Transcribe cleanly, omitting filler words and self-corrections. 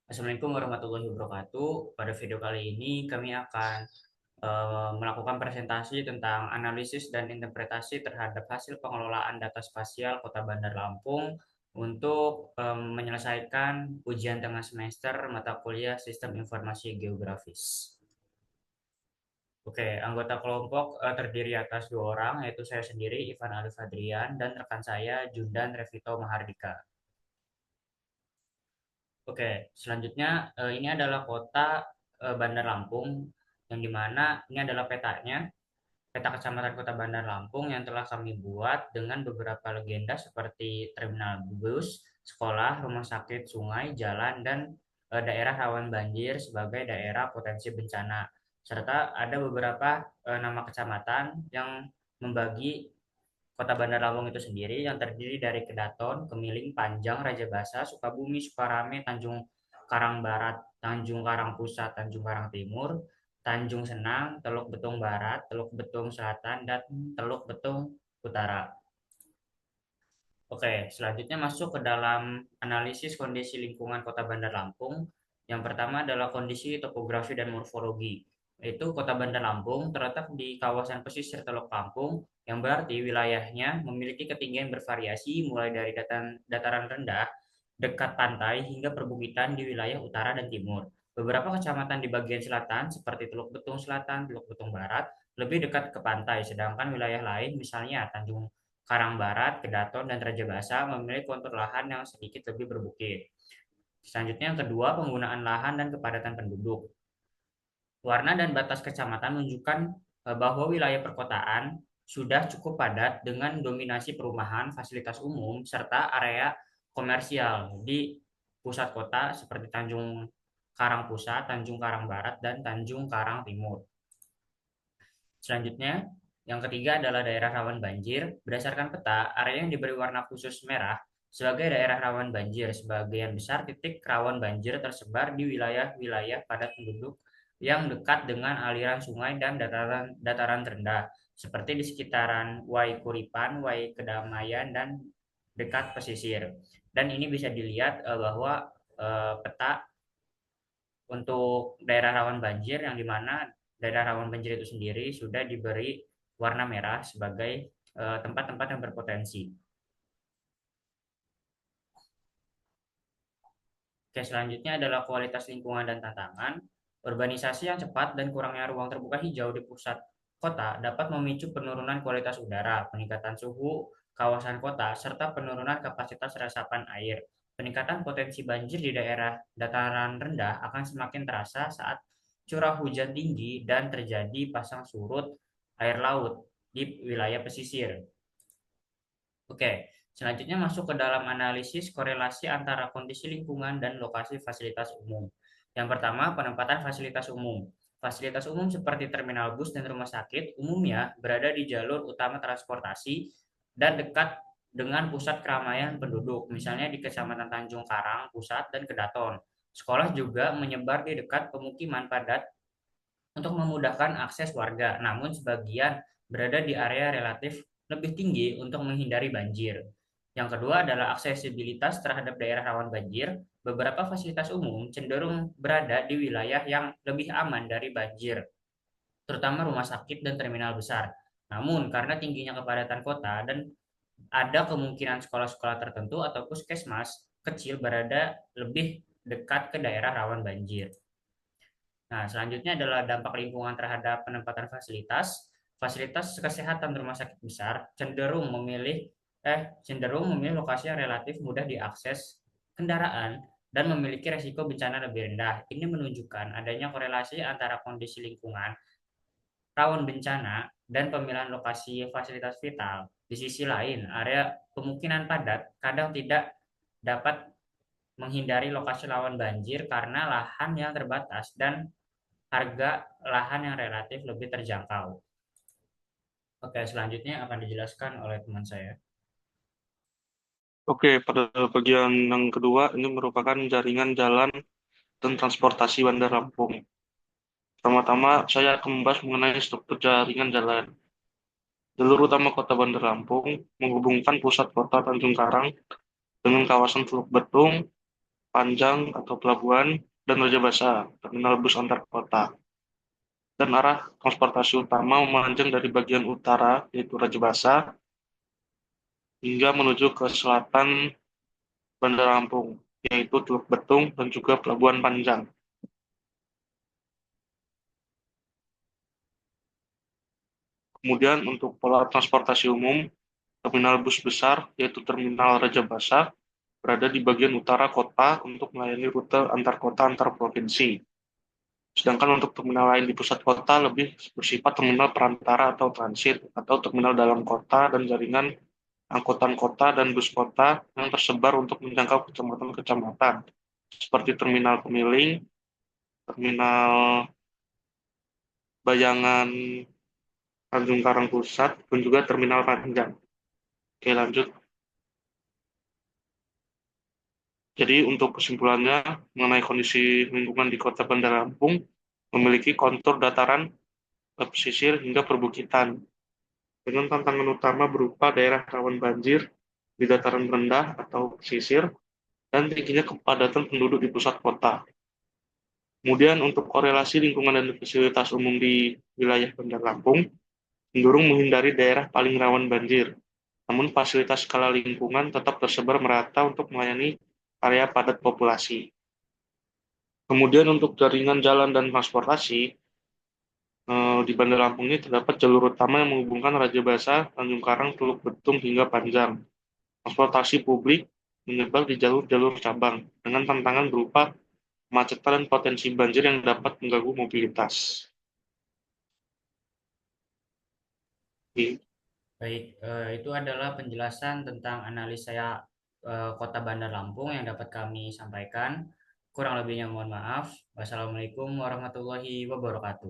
Assalamualaikum warahmatullahi wabarakatuh. Pada video kali ini kami akan melakukan presentasi tentang analisis dan interpretasi terhadap hasil pengelolaan data spasial Kota Bandar Lampung untuk menyelesaikan ujian tengah semester mata kuliah Sistem Informasi Geografis. Oke, anggota kelompok terdiri atas dua orang, yaitu saya sendiri, Ivan Alif Adrian, dan rekan saya, Jundan Revito Mahardika. Oke, selanjutnya ini adalah kota Bandar Lampung, yang dimana ini adalah petanya, peta kecamatan Kota Bandar Lampung yang telah kami buat dengan beberapa legenda seperti terminal bus, sekolah, rumah sakit, sungai, jalan, dan daerah rawan banjir sebagai daerah potensi bencana. Serta ada beberapa nama kecamatan yang membagi Kota Bandar Lampung itu sendiri yang terdiri dari Kedaton, Kemiling, Panjang, Rajabasa, Sukabumi, Sukarame, Tanjung Karang Barat, Tanjung Karang Pusat, Tanjung Karang Timur, Tanjung Senang, Teluk Betung Barat, Teluk Betung Selatan, dan Teluk Betung Utara. Oke, selanjutnya masuk ke dalam analisis kondisi lingkungan Kota Bandar Lampung. Yang pertama adalah kondisi topografi dan morfologi. Yaitu Kota Bandar Lampung terletak di kawasan pesisir Teluk Lampung, yang berarti wilayahnya memiliki ketinggian bervariasi mulai dari dataran rendah, dekat pantai, hingga perbukitan di wilayah utara dan timur. Beberapa kecamatan di bagian selatan seperti Teluk Betung Selatan, Teluk Betung Barat lebih dekat ke pantai, sedangkan wilayah lain misalnya Tanjung Karang Barat, Kedaton, dan Rajabasa memiliki kontur lahan yang sedikit lebih berbukit. Selanjutnya yang kedua, penggunaan lahan dan kepadatan penduduk. Warna dan batas kecamatan menunjukkan bahwa wilayah perkotaan sudah cukup padat dengan dominasi perumahan, fasilitas umum, serta area komersial di pusat kota seperti Tanjung Karang Pusat, Tanjung Karang Barat, dan Tanjung Karang Timur. Selanjutnya, yang ketiga adalah daerah rawan banjir. Berdasarkan peta, area yang diberi warna khusus merah sebagai daerah rawan banjir. Sebagian besar titik rawan banjir tersebar di wilayah-wilayah padat penduduk yang dekat dengan aliran sungai dan dataran rendah, seperti di sekitaran Waikuripan, Kedamaian, dan dekat pesisir. Dan ini bisa dilihat bahwa peta untuk daerah rawan banjir yang dimana daerah rawan banjir itu sendiri sudah diberi warna merah sebagai tempat-tempat yang berpotensi. Oke, selanjutnya adalah kualitas lingkungan dan tantangan. Urbanisasi yang cepat dan kurangnya ruang terbuka hijau di pusat kota dapat memicu penurunan kualitas udara, peningkatan suhu kawasan kota, serta penurunan kapasitas resapan air. Peningkatan potensi banjir di daerah dataran rendah akan semakin terasa saat curah hujan tinggi dan terjadi pasang surut air laut di wilayah pesisir. Oke, selanjutnya masuk ke dalam analisis korelasi antara kondisi lingkungan dan lokasi fasilitas umum. Yang pertama, penempatan fasilitas umum. Fasilitas umum seperti terminal bus dan rumah sakit umumnya berada di jalur utama transportasi dan dekat dengan pusat keramaian penduduk, misalnya di Kecamatan Tanjung Karang, Pusat, dan Kedaton. Sekolah juga menyebar di dekat pemukiman padat untuk memudahkan akses warga, namun sebagian berada di area relatif lebih tinggi untuk menghindari banjir. Yang kedua adalah aksesibilitas terhadap daerah rawan banjir. Beberapa fasilitas umum cenderung berada di wilayah yang lebih aman dari banjir, terutama rumah sakit dan terminal besar. Namun, karena tingginya kepadatan kota dan ada kemungkinan sekolah-sekolah tertentu atau puskesmas kecil berada lebih dekat ke daerah rawan banjir. Nah, selanjutnya adalah dampak lingkungan terhadap penempatan fasilitas. Fasilitas kesehatan rumah sakit besar cenderung memilih lokasi yang relatif mudah diakses kendaraan dan memiliki resiko bencana lebih rendah. Ini menunjukkan adanya korelasi antara kondisi lingkungan, rawan bencana, dan pemilihan lokasi fasilitas vital. Di sisi lain, area pemukiman padat kadang tidak dapat menghindari lokasi rawan banjir karena lahan yang terbatas dan harga lahan yang relatif lebih terjangkau. Oke, selanjutnya akan dijelaskan oleh teman saya. Oke, pada bagian yang kedua ini merupakan jaringan jalan dan transportasi Bandar Lampung. Pertama-tama saya akan membahas mengenai struktur jaringan jalan. Jalur utama Kota Bandar Lampung menghubungkan pusat kota Tanjung Karang dengan kawasan Teluk Betung, Panjang atau Pelabuhan, dan Raja Basa, terminal bus antar kota. Dan arah transportasi utama memanjang dari bagian utara, yaitu Raja Basa, hingga menuju ke selatan Bandar Lampung, yaitu Teluk Betung dan juga Pelabuhan Panjang. Kemudian untuk pola transportasi umum, terminal bus besar, yaitu Terminal Raja Basa, berada di bagian utara kota untuk melayani rute antar kota antar provinsi. Sedangkan untuk terminal lain di pusat kota lebih bersifat terminal perantara atau transit, atau terminal dalam kota dan jaringan angkutan kota dan bus kota yang tersebar untuk menjangkau kecamatan-kecamatan, seperti terminal Pemiling, terminal Bayangan Tanjung Karang Pusat, dan juga terminal Panjang. Oke, lanjut. Jadi untuk kesimpulannya mengenai kondisi lingkungan di Kota Bandar Lampung memiliki kontur dataran, pesisir hingga perbukitan dengan tantangan utama berupa daerah rawan banjir di dataran rendah atau pesisir dan tingginya kepadatan penduduk di pusat kota. Kemudian untuk korelasi lingkungan dan fasilitas umum di wilayah Bandar Lampung cenderung menghindari daerah paling rawan banjir. Namun fasilitas skala lingkungan tetap tersebar merata untuk melayani area padat populasi. Kemudian untuk jaringan jalan dan transportasi, di Bandar Lampung ini terdapat jalur utama yang menghubungkan Raja Basa, Tanjung Karang, Teluk Betung hingga Panjang. Transportasi publik menyebar di jalur-jalur cabang dengan tantangan berupa kemacetan dan potensi banjir yang dapat mengganggu mobilitas. Oke. Baik, itu adalah penjelasan tentang analisa Kota Bandar Lampung yang dapat kami sampaikan. Kurang lebihnya mohon maaf. Wassalamualaikum warahmatullahi wabarakatuh.